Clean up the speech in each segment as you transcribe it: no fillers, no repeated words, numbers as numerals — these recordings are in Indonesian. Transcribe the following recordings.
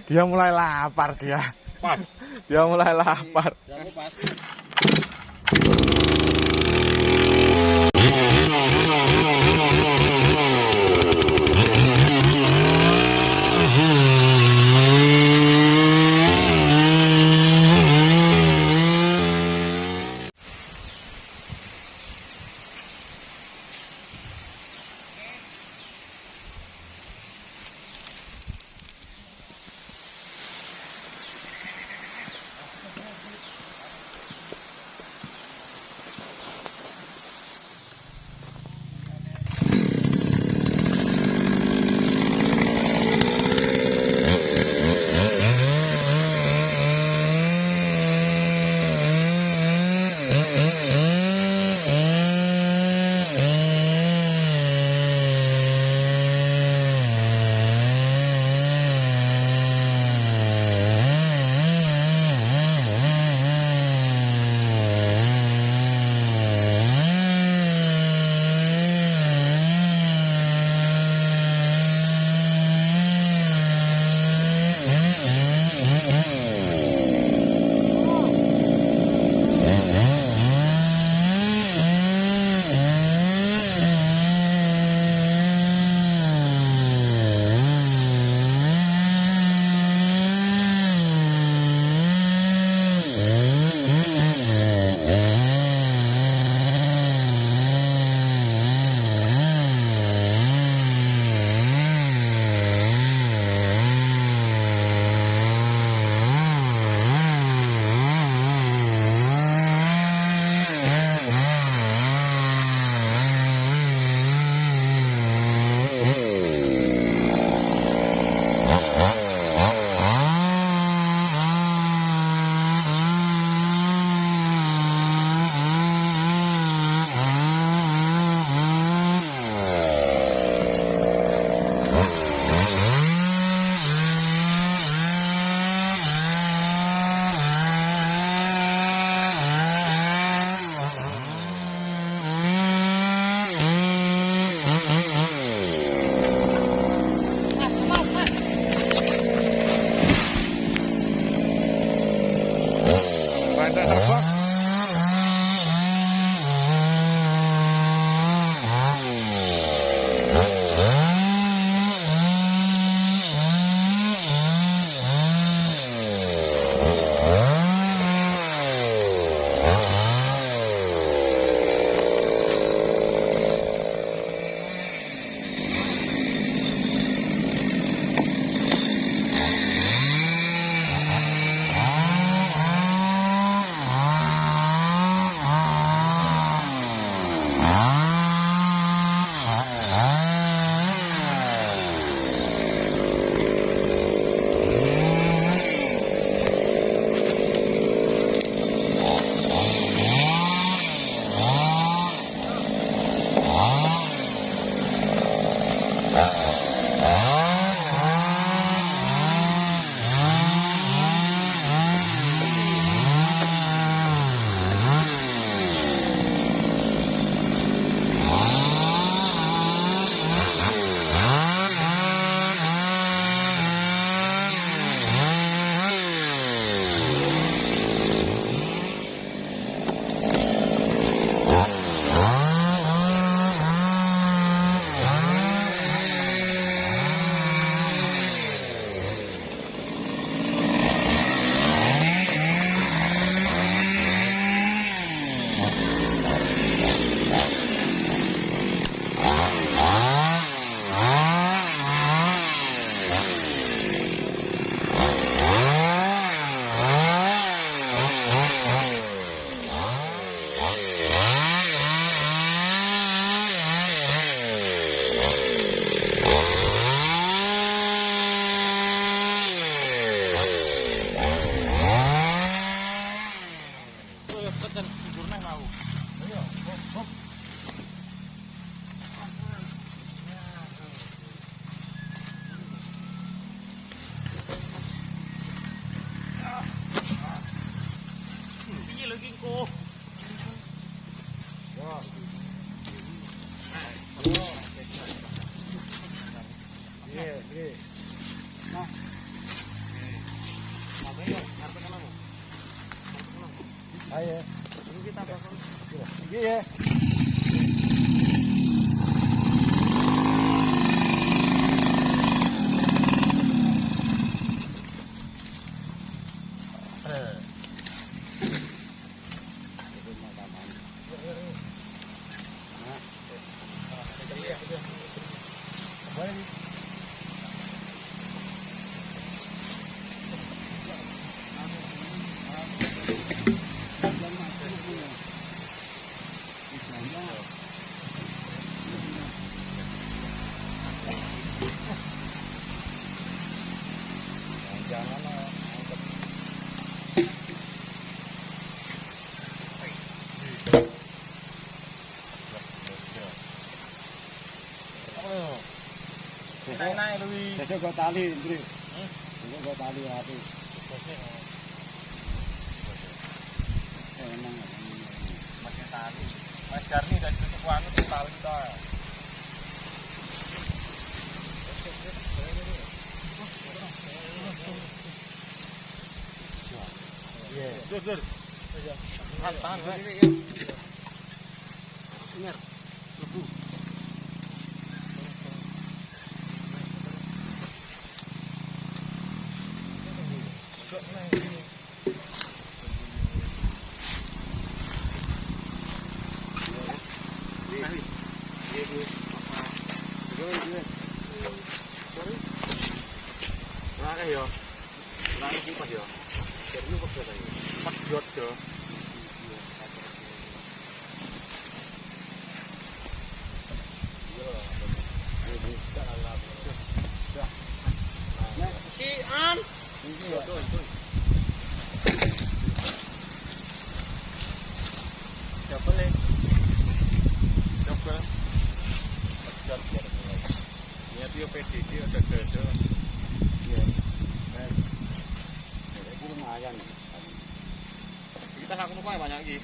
Dia mulai lapar dia. Pas. Dia mulai lapar. kingko. Yo. Iya. Nah. Apa ya? Kartu kanan. Ayo. Ini kita pasang. Iya. Naik lebih. Besok gua tali, Indri. Besok gua tali hati. Emang pakai tali. Mas Garni dan tutup wangi tali dah. Iya. Dur. Tahan, Ingat. Lebu. Yo, lalu kipas yo, jadi pas yo, pas jod yo. Si An, double leg, double, jod biar mulai. Ini dia PDD ada kerja. Lumayan. Kita lakukan apa banyak lagi?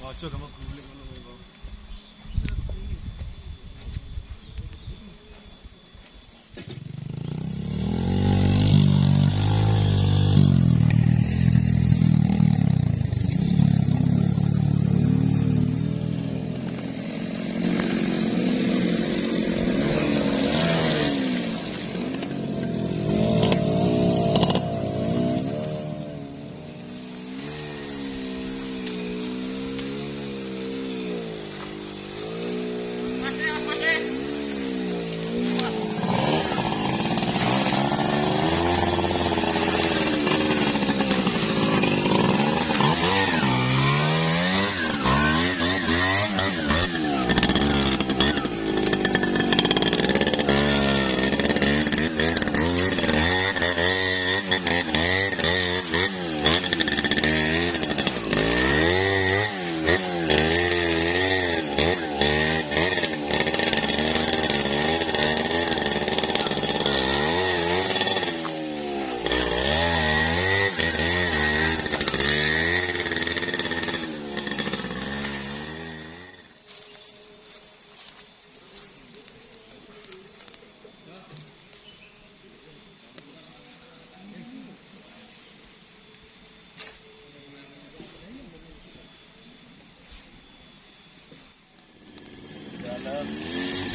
Ojo kamu guling ngono kok.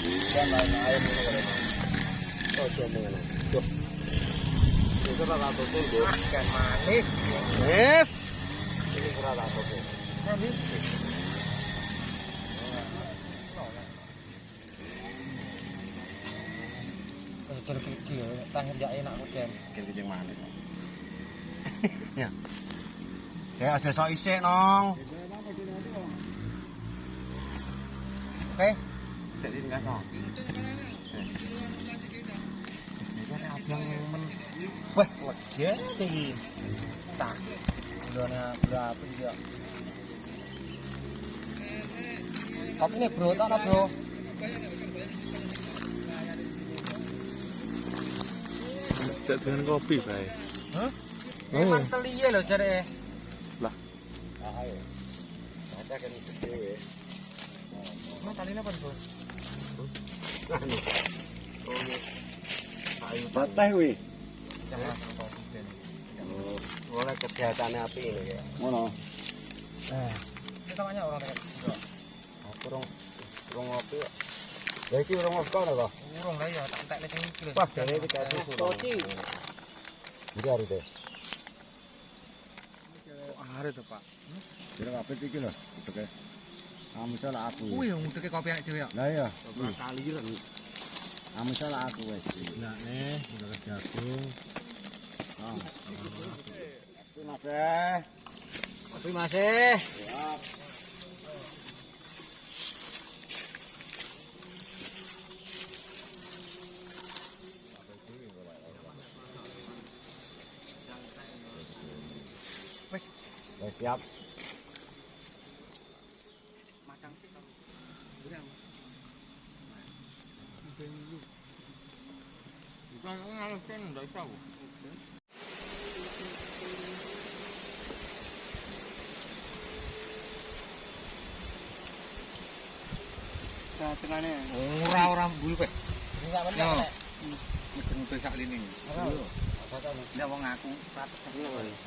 Ikan lain air ini kalau oh coba ini tuh itu rata tuh ikan manis yes ini rata tuh nanti Jadi kecil, tanya dia enak kok kan? Kecil yang mana? Ya, saya aja sok isek nong. Oke, saya tinggal nong. Ini apa? yang wah lega tinggi tak udah berapa dia kopi nih bro tak bro Cek dengan kopi, baik. Hah? Emang teliye lho jare. Lah. Ah ayo. Ada kan gede. Nah, kalinya apa, Bro? Anu. Oh. Ayo patah kuwi. Jangan kopi ben. Oh, oleh kesehatannya api ini ya. Ngono. Kita tanya orang kayak gitu. Kurang ngopi. Ya iki urung ngopi kok. Urung lah ya, tak entekne sing iki lho. Wah, dene dikasih toci. Iki arep deh. Kok arep to, Pak? Kira kabeh iki lho, uteke. Amisal aku. Kuwi yang uteke kopi anak dhewe ya. Lah iya. Kali iki lho. Amisal aku wis. Nah, nih, udah jagung. Kopi masih. Siap. Wes, Siap. macang sih kamu. Udah. Bukan ngalahin ndak tahu. Tengane. Ora bulu kowe. Yo. Muter-muter sak lini. Lah wong aku patek terus.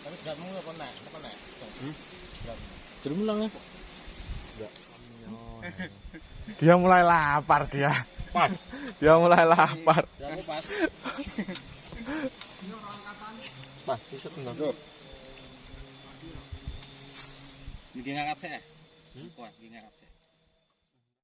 Tapi jamu apa nek? Apa nek? Jadi mulang ya? Dia mulai lapar dia. Pas. Dia mulai lapar. Jamu pas. Pas, bisa tenang. Iki ngarap sih. Kuat, iki ngarap sih.